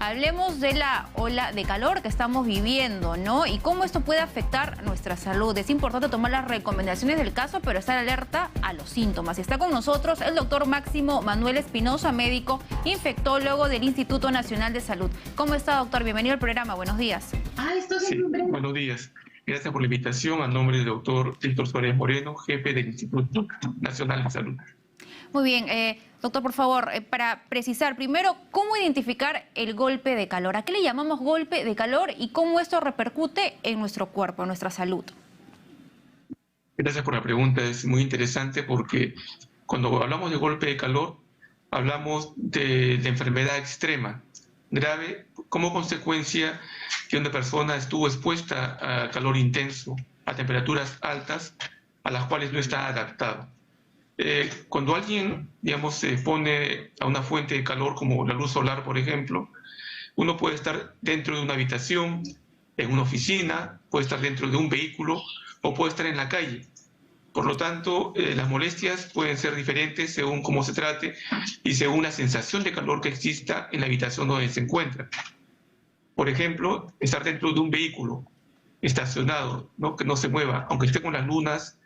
hablemos de la ola de calor que estamos viviendo, ¿no? Y cómo esto puede afectar nuestra salud. Es importante tomar las recomendaciones del caso, pero estar alerta a los síntomas. Y está con nosotros el doctor Máximo Manuel Espinosa, médico infectólogo del Instituto Nacional de Salud. ¿Cómo está, doctor? Bienvenido al programa. Buenos días. Sí, buenos días. Gracias por la invitación. A nombre del doctor Víctor Suárez Moreno, jefe del Instituto Nacional de Salud. Muy bien, doctor, por favor, para precisar, primero, ¿cómo identificar el golpe de calor? ¿A qué le llamamos golpe de calor y cómo esto repercute en nuestro cuerpo, en nuestra salud? Gracias por la pregunta. Es muy interesante porque cuando hablamos de golpe de calor, hablamos de enfermedad extrema, grave, como consecuencia que una persona estuvo expuesta a calor intenso, a temperaturas altas, a las cuales no está adaptado. Cuando alguien, digamos, se expone a una fuente de calor como la luz solar, por ejemplo, uno puede estar dentro de una habitación, en una oficina, puede estar dentro de un vehículo o puede estar en la calle. Por lo tanto, las molestias pueden ser diferentes según cómo se trate y según la sensación de calor que exista en la habitación donde se encuentra. Por ejemplo, estar dentro de un vehículo estacionado, ¿no? Que no se mueva, aunque esté con las lunas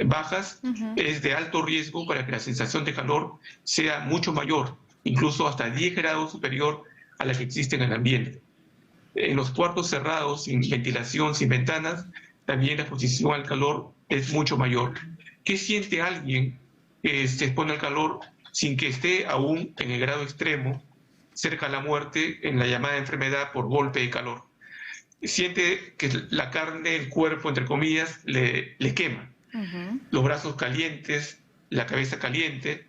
bajas, es de alto riesgo para que la sensación de calor sea mucho mayor, incluso hasta 10 grados superior a la que existe en el ambiente. En los cuartos cerrados, sin ventilación, sin ventanas, también la exposición al calor es mucho mayor. ¿Qué siente alguien que se expone al calor sin que esté aún en el grado extremo, cerca a la muerte, en la llamada enfermedad por golpe de calor? Siente que la carne, el cuerpo, entre comillas, le quema. Los brazos calientes, la cabeza caliente.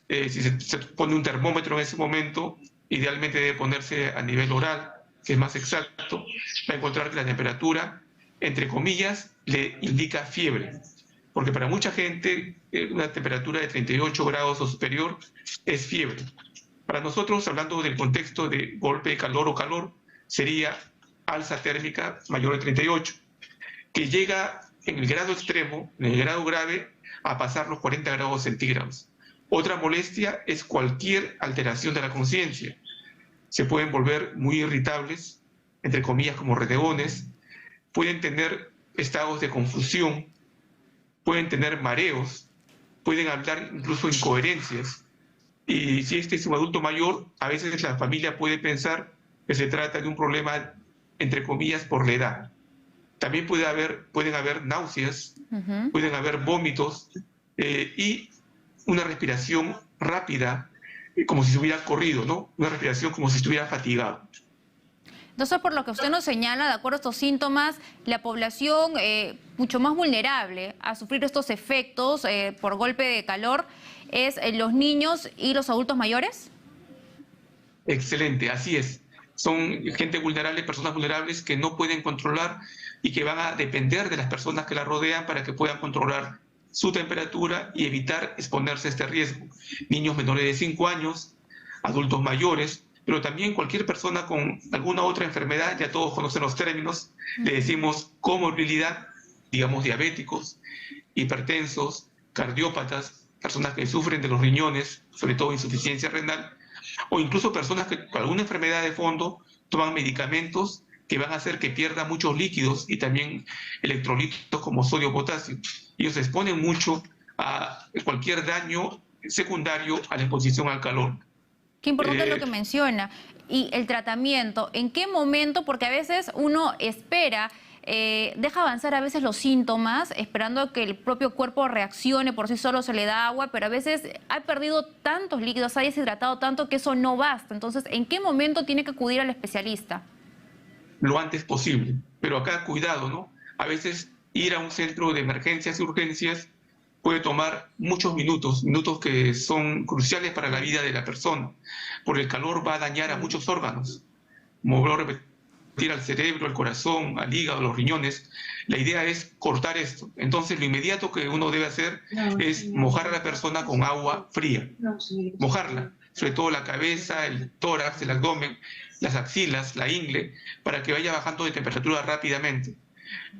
Si se pone un termómetro en ese momento, idealmente debe ponerse a nivel oral, que es más exacto, va a encontrar que la temperatura, entre comillas, le indica fiebre. Porque para mucha gente una temperatura de 38 grados o superior es fiebre. Para nosotros, hablando del contexto de golpe de calor o calor, sería alza térmica mayor de 38, que llega en el grado extremo, en el grado grave, a pasar los 40 grados centígrados. Otra molestia es cualquier alteración de la conciencia. Se pueden volver muy irritables, entre comillas como renegones, pueden tener estados de confusión, pueden tener mareos, pueden hablar incluso incoherencias. Y si este es un adulto mayor, a veces la familia puede pensar que se trata de un problema, entre comillas, por la edad. También pueden haber náuseas, pueden haber vómitos y una respiración rápida, como si se hubiera corrido, ¿no? Una respiración como si estuviera fatigado. Entonces, por lo que usted nos señala, de acuerdo a estos síntomas, la población mucho más vulnerable a sufrir estos efectos por golpe de calor es los niños y los adultos mayores. Excelente, así es. Son gente vulnerable, personas vulnerables que no pueden controlar y que van a depender de las personas que la rodean para que puedan controlar su temperatura y evitar exponerse a este riesgo. Niños menores de 5 años, adultos mayores, pero también cualquier persona con alguna otra enfermedad, ya todos conocen los términos, le decimos comorbilidad, digamos diabéticos, hipertensos, cardiópatas, personas que sufren de los riñones, sobre todo insuficiencia renal, o incluso personas que con alguna enfermedad de fondo toman medicamentos que van a hacer que pierda muchos líquidos y también electrolitos como sodio o potasio. Ellos se exponen mucho a cualquier daño secundario a la exposición al calor. Qué importante es lo que menciona. Y el tratamiento, ¿en qué momento? Porque a veces uno espera, deja avanzar a veces los síntomas, esperando que el propio cuerpo reaccione, por sí solo se le da agua, pero a veces ha perdido tantos líquidos, ha deshidratado tanto que eso no basta. Entonces, ¿en qué momento tiene que acudir al especialista? Lo antes posible. Pero acá, cuidado, ¿no? A veces ir a un centro de emergencias y urgencias puede tomar muchos minutos, minutos que son cruciales para la vida de la persona, porque el calor va a dañar a muchos órganos, como vuelvo a repetir, al cerebro, al corazón, al hígado, a los riñones. La idea es cortar esto. Entonces, lo inmediato que uno debe hacer es mojar a la persona con agua fría. Mojarla, sobre todo la cabeza, el tórax, el abdomen, las axilas, la ingle, para que vaya bajando de temperatura rápidamente.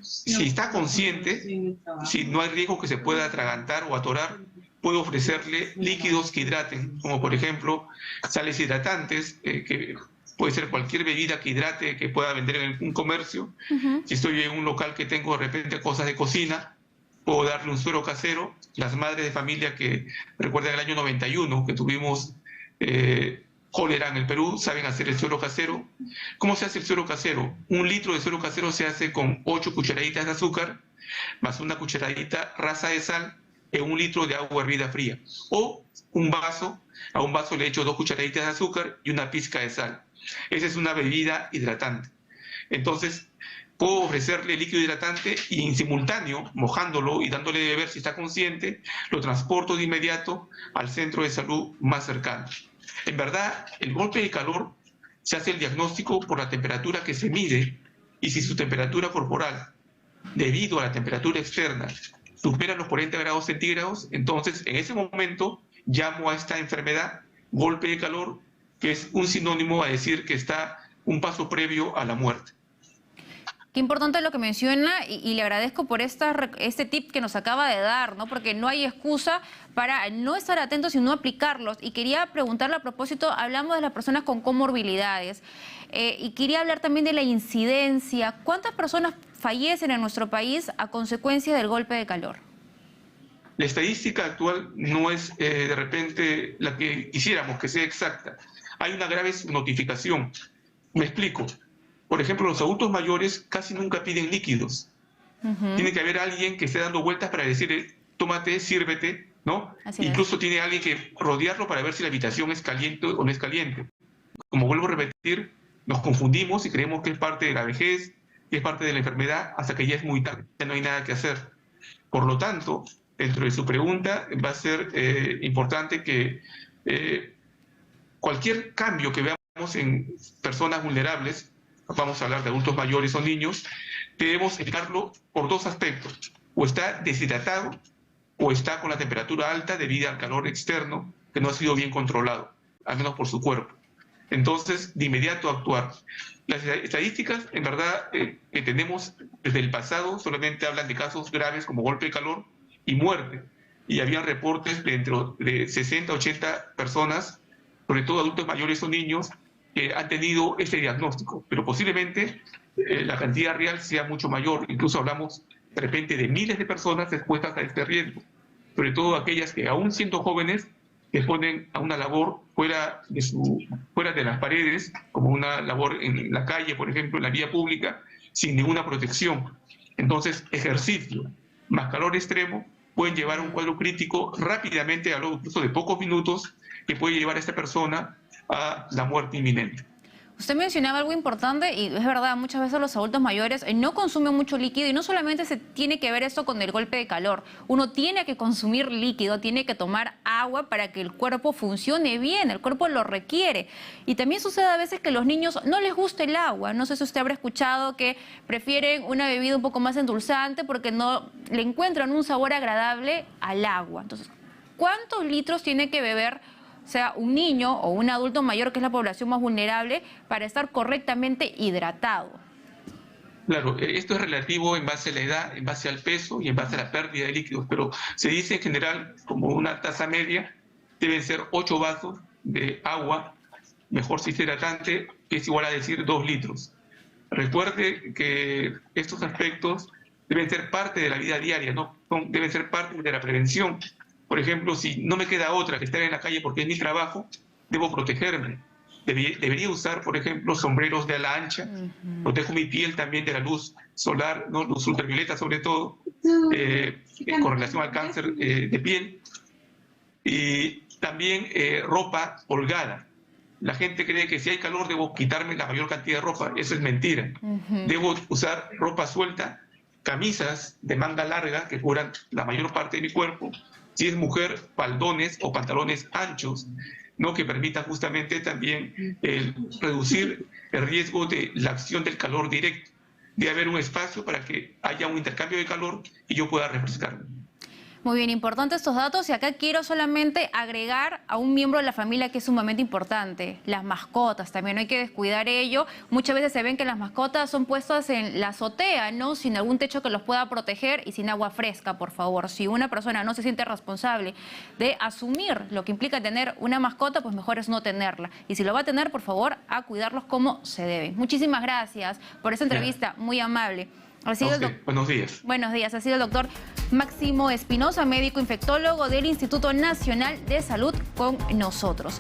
Si está consciente, si no hay riesgo que se pueda atragantar o atorar, puedo ofrecerle líquidos que hidraten, como por ejemplo sales hidratantes, que puede ser cualquier bebida que hidrate que pueda vender en un comercio. Si estoy en un local que tengo de repente cosas de cocina, puedo darle un suero casero. Las madres de familia que recuerdan el año 91, que tuvimos cólera en el Perú, saben hacer el suero casero. ¿Cómo se hace el suero casero? 1 litro de suero casero se hace con 8 cucharaditas de azúcar, más una cucharadita rasa de sal, en 1 litro de agua hervida fría. O a un vaso le echo 2 cucharaditas de azúcar y una pizca de sal. Esa es una bebida hidratante. Entonces, puedo ofrecerle líquido hidratante y en simultáneo, mojándolo y dándole de beber si está consciente, lo transporto de inmediato al centro de salud más cercano. En verdad, el golpe de calor se hace el diagnóstico por la temperatura que se mide, y si su temperatura corporal, debido a la temperatura externa, supera los 40 grados centígrados, entonces en ese momento llamo a esta enfermedad golpe de calor, que es un sinónimo a decir que está un paso previo a la muerte. Qué importante lo que menciona y le agradezco por este tip que nos acaba de dar, ¿no? Porque no hay excusa para no estar atentos y no aplicarlos. Y quería preguntarle a propósito, hablamos de las personas con comorbilidades y quería hablar también de la incidencia. ¿Cuántas personas fallecen en nuestro país a consecuencia del golpe de calor? La estadística actual no es de repente la que quisiéramos que sea exacta. Hay una grave subnotificación. Me explico. Por ejemplo, los adultos mayores casi nunca piden líquidos. Tiene que haber alguien que esté dando vueltas para decirle, tómate, sírvete, ¿no? Incluso tiene alguien que rodearlo para ver si la habitación es caliente o no es caliente. Como vuelvo a repetir, nos confundimos y creemos que es parte de la vejez, que es parte de la enfermedad, hasta que ya es muy tarde, ya no hay nada que hacer. Por lo tanto, dentro de su pregunta va a ser importante que cualquier cambio que veamos en personas vulnerables, vamos a hablar de adultos mayores o niños, debemos explicarlo por 2 aspectos. O está deshidratado o está con la temperatura alta debido al calor externo que no ha sido bien controlado, al menos por su cuerpo. Entonces, de inmediato actuar. Las estadísticas, en verdad, que tenemos desde el pasado solamente hablan de casos graves como golpe de calor y muerte. Y había reportes de dentro de 60 a 80 personas, sobre todo adultos mayores o niños, que han tenido este diagnóstico, pero posiblemente la cantidad real sea mucho mayor. Incluso hablamos de repente de miles de personas expuestas a este riesgo, sobre todo aquellas que aún siendo jóvenes que ponen a una labor fuera de las paredes, como una labor en la calle, por ejemplo, en la vía pública, sin ninguna protección. Entonces, ejercicio más calor extremo pueden llevar a un cuadro crítico rápidamente, a lo incluso de pocos minutos, que puede llevar a esta persona a la muerte inminente. Usted mencionaba algo importante y es verdad, muchas veces los adultos mayores no consumen mucho líquido y no solamente se tiene que ver esto con el golpe de calor. Uno tiene que consumir líquido, tiene que tomar agua para que el cuerpo funcione bien, el cuerpo lo requiere. Y también sucede a veces que a los niños no les gusta el agua. No sé si usted habrá escuchado que prefieren una bebida un poco más endulzante porque no le encuentran un sabor agradable al agua. Entonces, ¿cuántos litros tiene que beber sea un niño o un adulto mayor, que es la población más vulnerable, para estar correctamente hidratado? Claro, esto es relativo en base a la edad, en base al peso y en base a la pérdida de líquidos, pero se dice en general, como una tasa media, deben ser 8 vasos de agua, mejor si es hidratante, que es igual a decir 2 litros. Recuerde que estos aspectos deben ser parte de la vida diaria, ¿no? Deben ser parte de la prevención. Por ejemplo, si no me queda otra que estar en la calle porque es mi trabajo, debo protegerme. Debería usar, por ejemplo, sombreros de ala ancha. Protejo mi piel también de la luz solar, ¿no? Luz ultravioleta sobre todo, con relación al cáncer de piel. Y también ropa holgada. La gente cree que si hay calor debo quitarme la mayor cantidad de ropa. Eso es mentira. Debo usar ropa suelta, camisas de manga larga que cubran la mayor parte de mi cuerpo. Si es mujer, faldones o pantalones anchos, ¿no? Que permitan justamente también reducir el riesgo de la acción del calor directo. Debe haber un espacio para que haya un intercambio de calor y yo pueda refrescarme. Muy bien, importantes estos datos y acá quiero solamente agregar a un miembro de la familia que es sumamente importante, las mascotas, también no hay que descuidar ello. Muchas veces se ven que las mascotas son puestas en la azotea, ¿no? Sin algún techo que los pueda proteger y sin agua fresca, por favor. Si una persona no se siente responsable de asumir lo que implica tener una mascota, pues mejor es no tenerla. Y si lo va a tener, por favor, a cuidarlos como se debe. Muchísimas gracias por esta entrevista, muy amable. Buenos días. Buenos días. Ha sido el doctor Máximo Espinosa, médico infectólogo del Instituto Nacional de Salud, con nosotros.